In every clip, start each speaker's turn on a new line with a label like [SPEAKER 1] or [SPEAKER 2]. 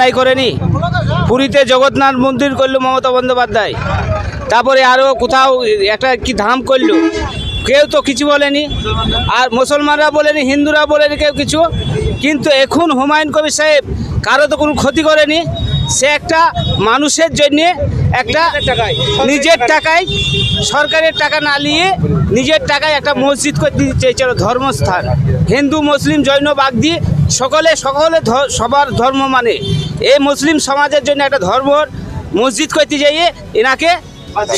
[SPEAKER 1] নাই করেনি। পুরীতে জগন্নাথ মন্দির করলো মমতা বন্দ্যোপাধ্যায়, তারপরে আরও কোথাও একটা কি ধাম করলো, কেউ তো কিছু বলেনি। আর মুসলমানরা বলেনি, হিন্দুরা বলেনি কেউ কিছু। কিন্তু এখন হুমায়ুন কবির সাহেব কারো তো কোনো ক্ষতি করেনি। সে একটা মানুষের জন্যে একটা নিজের টাকায়, সরকারের টাকা না নিয়ে নিজের টাকায় একটা মসজিদ করে দিতে চেয়েছিল, ধর্মস্থান। হিন্দু মুসলিম জৈন বাদ দিয়ে সকলে সবার ধর্ম মানে এই মুসলিম সমাজের জন্য একটা ধর্ম মসজিদ করতে যাইয়ে এনাকে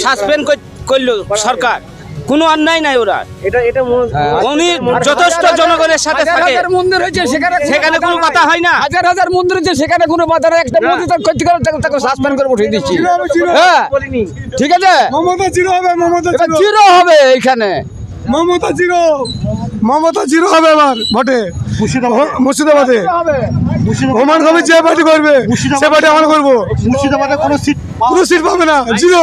[SPEAKER 1] সাসপেন্ড করলো সরকার। কোনো অন্যায় নাই ওরা, উনি যথেষ্ট জনগণের সাথে থাকে।
[SPEAKER 2] মন্দির হয়েছে
[SPEAKER 1] সেখানে কোনো কথা হয় না,
[SPEAKER 2] হাজার হাজার মন্দির হচ্ছে, সেখানে কোনো বাধা নেই। একটা মন্দির ক্ষতি করে তাকে সাসপেন্ড করে বসিয়ে দিচ্ছি। হ্যাঁ ঠিক আছে,
[SPEAKER 3] মমতা জিরো হবে, মমতা
[SPEAKER 2] জিরো হবে এইখানে,
[SPEAKER 3] মমতা জিরো, মমতা জিরো হবে এবার ভোটে মুর্শিদাবাদে। হুমায়ুন কবির যে পার্টি করবে সে পার্টি আমরা করবো। মুর্শিদাবাদে কোনো সিট পাবে না, জিরো।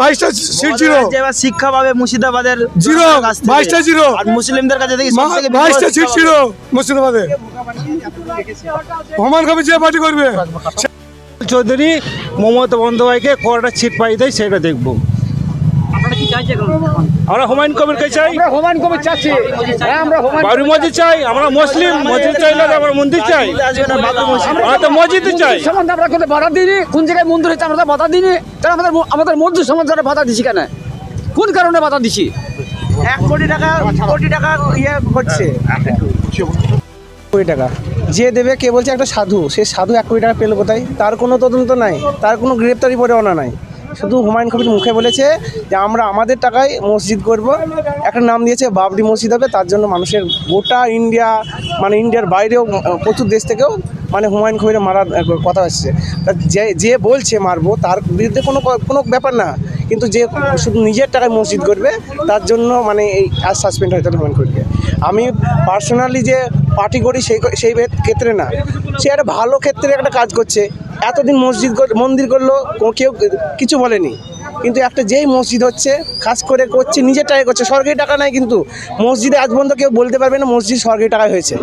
[SPEAKER 3] 22টা seat zero.
[SPEAKER 1] শিক্ষা পাবে মুর্শিদাবাদের
[SPEAKER 3] জিরো, 22টা জিরো।
[SPEAKER 1] আর মুসলিমদের কাছে থেকে
[SPEAKER 3] 22টা সিট জিরো মুর্শিদাবাদে। হুমায়ুন কবির যে পার্টি করবে।
[SPEAKER 4] চৌধুরী মমতা বন্দ্যোপাধ্যায়কে কটা সিট পাই দেয় সেটা দেখবো। আমরা হুমায়ুন কবিরকে চাই,
[SPEAKER 2] হুমায়ুন কবির চাচ্ছি, আমরা
[SPEAKER 4] বাবরি মসজিদ চাই, আমরা মুসলিম মসজিদ চাই না, আমরা মন্দির চাই, আমরা তো মসজিদ চাই।
[SPEAKER 2] সম্বন্ধে আমরা কোনো বাধা দিইনি, কোন জায়গায় মন্দির হচ্ছে আমরা বাধা দিইনি। তাহলে আমাদের মসজিদ সমাজ বাধা দিচ্ছি কেন, কোন কারণে বাধা দিচ্ছি?
[SPEAKER 1] 1 কোটি টাকা ইয়ে হচ্ছে,
[SPEAKER 5] 1 কোটি টাকা যে দেবে, কে বলছে একটা সাধু, সে সাধু 1 কোটি টাকা পেল কোথায়? তার কোনো তদন্ত নাই, তার কোনো গ্রেপ্তারি পরোয়ানা নাই। শুধু হুমায়ুন কবির মুখে বলেছে যে আমরা আমাদের টাকায় মসজিদ করব, একটা নাম দিয়েছে বাবরি মসজিদ হবে। তার জন্য মানুষের গোটা ইন্ডিয়া, মানে ইন্ডিয়ার বাইরেও প্রচুর দেশ থেকেও মানে হুমায়ুন কবিরের মারার কথা আসছে। যে বলছে মারবো তার বিরুদ্ধে কোনো ব্যাপার না, কিন্তু যে শুধু নিজের টাকায় মসজিদ করবে তার জন্য মানে এই আজ সাসপেন্ড হয়ে তাহলে হুমায়ুন কবিরকে। আমি পার্সোনালি যে পার্টি করি সেই ক্ষেত্রে না, সে একটা ভালো ক্ষেত্রে একটা কাজ করছে। এতদিন মন্দির করলো, কেউ কিছু বলেনি, কিন্তু একটা যেই মসজিদ হচ্ছে কাজ করে করছে, নিজের টাকায় করছে, সরকারি টাকা নাই। কিন্তু মসজিদে আজ পর্যন্ত কেউ বলতে পারবে না মসজিদ সরকারি টাকায় হয়েছে।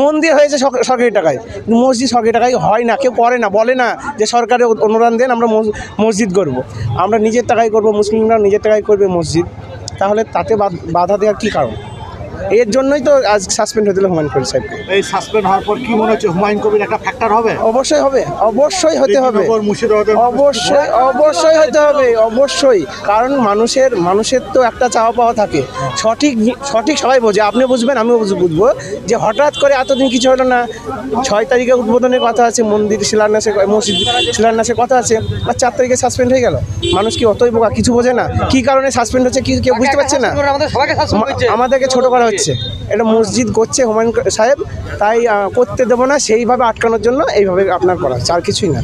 [SPEAKER 5] মন্দির হয়েছে সরকারি টাকায়, মসজিদ সরকারি টাকায় হয় না, কেউ করে না, বলে না যে সরকারের অনুদান দেন আমরা মসজিদ করব। আমরা নিজের টাকায় করব, মুসলিমরা নিজের টাকায় করবে মসজিদ, তাহলে তাতে বাধা দেওয়ার কী কারণ? এর জন্যই তো আজ সাসপেন্ড হয়ে দিল হুমায়ুন কবির সাহেবকে।
[SPEAKER 6] এই সাসপেন্ড হওয়ার পর কি মনে হচ্ছে হুমায়ুন কবির একটা ফ্যাক্টর হবে?
[SPEAKER 5] অবশ্যই হবে, অবশ্যই হতে হবে, অবশ্যই হতে হবে, অবশ্যই। কারণ মানুষের তো একটা চাওয়া পাওয়া থাকে, সঠিক সবাই বোঝে, আপনি বুঝবেন আমিও বুঝবো যে হঠাৎ করে এতদিন কিছু হলো না। 6 তারিখে উদ্বোধনের কথা আছে, মন্দির শিলান্যাসের, মসজিদ শিলান্যাসের কথা আছে, আর 4 তারিখে সাসপেন্ড হয়ে গেল। মানুষ কি অতই বোকা, কিছু বোঝে না কী কারণে সাসপেন্ড হচ্ছে, কি কেউ বুঝতে পারছে না। আমাদেরকে ছোট করা হচ্ছে, এটা মসজিদ করছে হুমায়ুন সাহেব, তাই করতে দেবো না, সেইভাবে আটকানোর জন্য এইভাবে আপনার করা হচ্ছে, আর কিছুই না।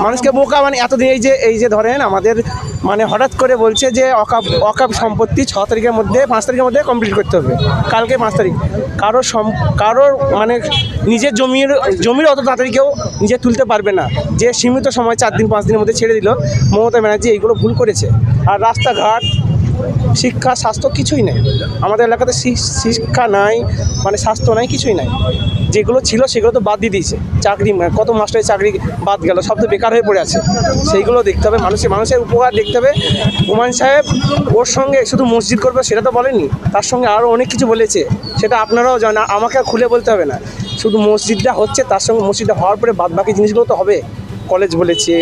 [SPEAKER 5] মানুষকে বোকা মানে এতদিন এই যে ধরেন আমাদের মানে হঠাৎ করে বলছে যে অকাপ সম্পত্তি 6 তারিখের মধ্যে 5 তারিখের মধ্যে কমপ্লিট করতে হবে, কালকে 5 তারিখ। কারোর মানে নিজের জমির অত তাড়াতাড়ি কেউ নিজে তুলতে পারবে না, যে সীমিত সময় 4 দিন 5 দিনের মধ্যে ছেড়ে দিল। মমতা ব্যানার্জি এইগুলো ভুল করেছে। আর রাস্তাঘাট, শিক্ষা, স্বাস্থ্য কিছুই নেই আমাদের এলাকাতে, শিক্ষা নাই, মানে স্বাস্থ্য নাই, কিছুই নাই। যেগুলো ছিল সেগুলো তো বাদ দিয়ে দিয়েছে। চাকরি, কত মাস্টারের চাকরি বাদ গেল, সব তো বেকার হয়ে পড়ে আছে। সেইগুলো দেখতে হবে, মানুষের উপকার দেখতে হবে। হুমায়ুন সাহেব ওর সঙ্গে শুধু মসজিদ করবে সেটা তো বলেনি, তার সঙ্গে আরও অনেক কিছু বলেছে, সেটা আপনারাও জানেন, আমাকে খুলে বলতে হবে না। শুধু মসজিদটা হচ্ছে, তার সঙ্গে মসজিদটা হওয়ার পরে বাকি জিনিসগুলো তো হবে। কলেজ বলেছে,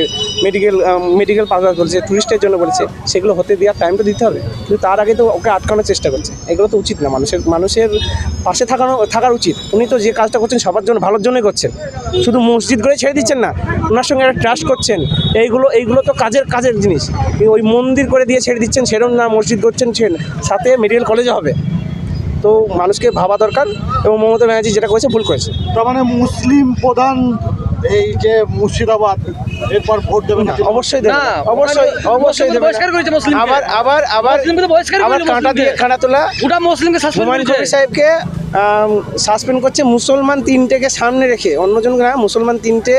[SPEAKER 5] মেডিকেল পারপাস বলেছে, টুরিস্টের জন্য বলেছে, সেগুলো হতে দেওয়ার টাইমটা দিতে হবে। কিন্তু তার আগে তো ওকে আটকানোর চেষ্টা করছে, এগুলো তো উচিত না। মানুষের পাশে থাকার উচিত। উনি তো যে কাজটা করছেন সবার জন্য, ভালোর জন্যই করছেন, শুধু মসজিদ করে ছেড়ে দিচ্ছেন না, ওনার সঙ্গে একটা ট্রাস্ট করছেন। এইগুলো তো কাজের জিনিস। ওই মন্দির করে দিয়ে ছেড়ে দিচ্ছেন সেরকম না, মসজিদ করছেন, সাথে মেডিকেল কলেজও হবে। তো মানুষকে ভাবা দরকার, এবং মমতা ব্যানার্জি যেটা করেছে ভুল করেছে।
[SPEAKER 6] তার মানে মুসলিম প্রধান এই যে মুর্শিদাবাদ, এরপর ভোট দেবে না?
[SPEAKER 5] অবশ্যই দেবে, অবশ্যই দেবে। আবার কাঁটা দিয়ে কাঁটা তোলা, হুমায়ুন কবির সাহেবকে সাসপেন্ড করছে মুসলমান 3টেকে সামনে রেখে, অন্যজনকে না, মুসলমান 3টে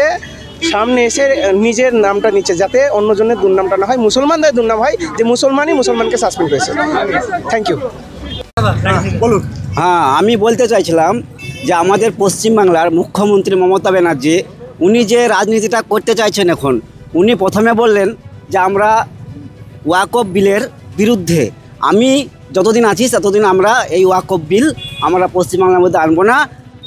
[SPEAKER 5] সামনে এসে নিজের নামটা নিচ্ছে, যাতে অন্যজনের দুর্নামটা না হয়, মুসলমানদের দুর্নাম হয়, যে মুসলমানকে সাসপেন্ড করেছে। Thank you.
[SPEAKER 6] বলুন।
[SPEAKER 1] হ্যাঁ, আমি বলতে চাইছিলাম যে আমাদের পশ্চিমবাংলার মুখ্যমন্ত্রী মমতা ব্যানার্জি
[SPEAKER 7] উনি যে রাজনীতিটা করতে চাইছেন এখন, উনি প্রথমে বললেন যে আমরা ওয়াকফ বিলের বিরুদ্ধে। আমি যতদিন আছি ততদিন আমরা এই ওয়াকফ বিল আমরা পশ্চিমবাংলার মধ্যে আনবো না।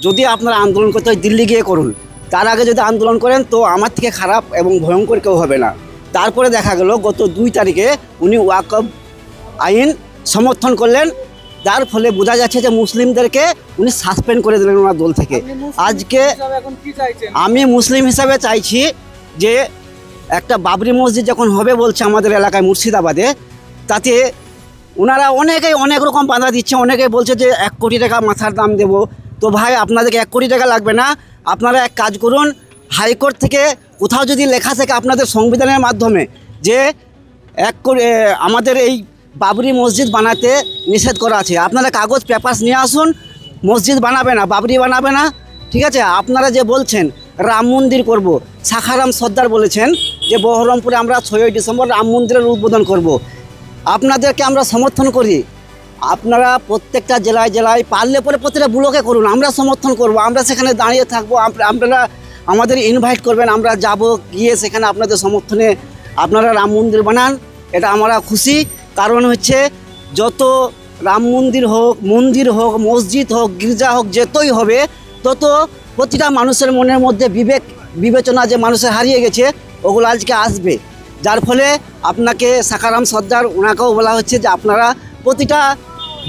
[SPEAKER 7] যদি আপনারা আন্দোলন করতে হয় দিল্লি গিয়ে করুন, তার আগে যদি আন্দোলন করেন তো আমার থেকে খারাপ এবং ভয়ঙ্কর কেউ হবে না। তারপরে দেখা গেল গত 2 তারিখে উনি ওয়াকফ আইন সমর্থন করলেন, যার ফলে বোঝা যাচ্ছে যে মুসলিমদেরকে উনি সাসপেন্ড করে দিলেন ওনার দল থেকে। আজকে আমি মুসলিম হিসাবে চাইছি যে একটা বাবরি মসজিদ যখন হবে বলছে আমাদের এলাকায় মুর্শিদাবাদে, তাতে ওনারা অনেকেই অনেক রকম বাধা দিচ্ছে। অনেকেই বলছে যে 1 কোটি টাকা মাথার দাম দেব। তো ভাই, আপনাদেরকে 1 কোটি টাকা লাগবে না। আপনারা এক কাজ করুন, হাইকোর্ট থেকে কোথাও যদি লেখা থাকে আপনাদের সংবিধানের মাধ্যমে যে আমাদের এই বাবরি মসজিদ বানাতে নিষেধ করা আছে, আপনারা কাগজ পেপারস নিয়ে আসুন। মসজিদ বানাবে না, বাবরি বানাবে না, ঠিক আছে? আপনারা যে বলছেন রাম মন্দির করব, সাখারাম সর্দার বলেছেন যে বহরমপুরে আমরা 6ই ডিসেম্বর রাম মন্দিরের উদ্বোধন করব। আপনাদেরকে আমরা সমর্থন করি। আপনারা প্রত্যেকটা জেলায় জেলায় পারলে পরে প্রত্যেকটা ব্লকে করুন, আমরা সমর্থন করব। আমরা সেখানে দাঁড়িয়ে থাকবো, আপনারা আমাদের ইনভাইট করবেন, আমরা যাব, গিয়ে সেখানে আপনাদের সমর্থনে আপনারা রাম মন্দির বানান। এটা আমরা খুশি। কারণ হচ্ছে যত রাম মন্দির হোক, মসজিদ হোক, গির্জা হোক, যতই হবে তত প্রতিটা মানুষের মনের মধ্যে বিবেচনা যে মানুষের হারিয়ে গেছে ওগুলো আজকে আসবে। যার ফলে আপনাকে সাখারাম সর্দার ওনাকেও বলা হচ্ছে যে আপনারা প্রতিটা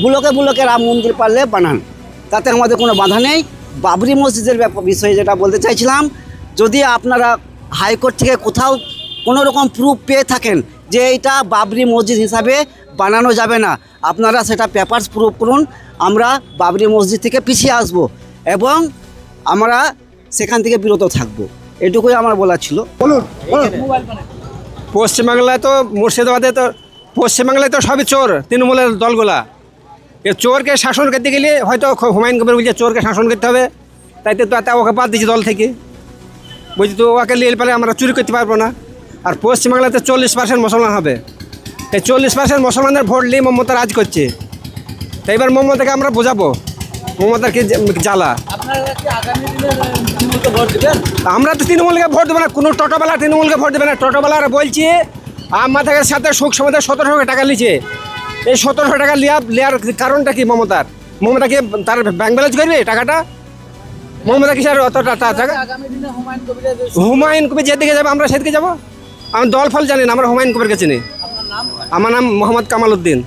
[SPEAKER 7] ব্লকে রাম মন্দির পারলে বানান, তাতে আমাদের কোনো বাধা নেই। বাবরি মসজিদের বিষয়ে যেটা বলতে চাইছিলাম, যদি আপনারা হাইকোর্ট থেকে কোথাও কোনো রকম প্রুফ পেয়ে থাকেন যে এইটা বাবরি মসজিদ হিসাবে বানানো যাবে না, আপনারা সেটা পেপারস প্রুফ করুন। আমরা বাবরি মসজিদ থেকে পিছিয়ে আসব এবং আমরা সেখান থেকে বিরত থাকব। এটুকুই আমার বলার ছিল।
[SPEAKER 4] পশ্চিমবাংলায় তো পশ্চিমবাংলায় তো সবই চোর, তৃণমূলের দলগুলা। এ চোরকে শাসন করতে গেলে হয়তো হুমায়ুন কবির বলছে চোরকে শাসন করতে হবে, তাই তো ওকে বাদ দিয়েছি দল থেকে। বলছি তো ওকে নিয়ে পেলে আমরা চুরি করতে পারবো না। আর পশ্চিমবাংলাতে 40% মুসলমান হবে। এই 40% মুসলমানের ভোট নিয়ে মমতা রাজ করছে। তাই এবার মমতাকে আমরা বোঝাবো মমতার কি জ্বালা। আমরা তো তৃণমূলকে ভোট দেবো না, কোনো টোটোওয়ালা তৃণমূলকে ভোট দেবে না। টোটোওয়ালারা বলছি আমাদের সাথে সুখ সমাজে 1700 টাকা নিচ্ছে। এই 1700 টাকা নেওয়ার কারণটা কি? মমতা কি তার ব্যাংক ব্যালেন্স করবে টাকাটা? মমতা কি অত টাকা? হুমায়ুন কবির যেদিকে যাবে আমরা সেদিকে যাবো। আমি দল ফল জানি না, আমরা হুমায়ুন কবির কাছে নেই। আমার নাম মোহাম্মদ কামাল উদ্দিন।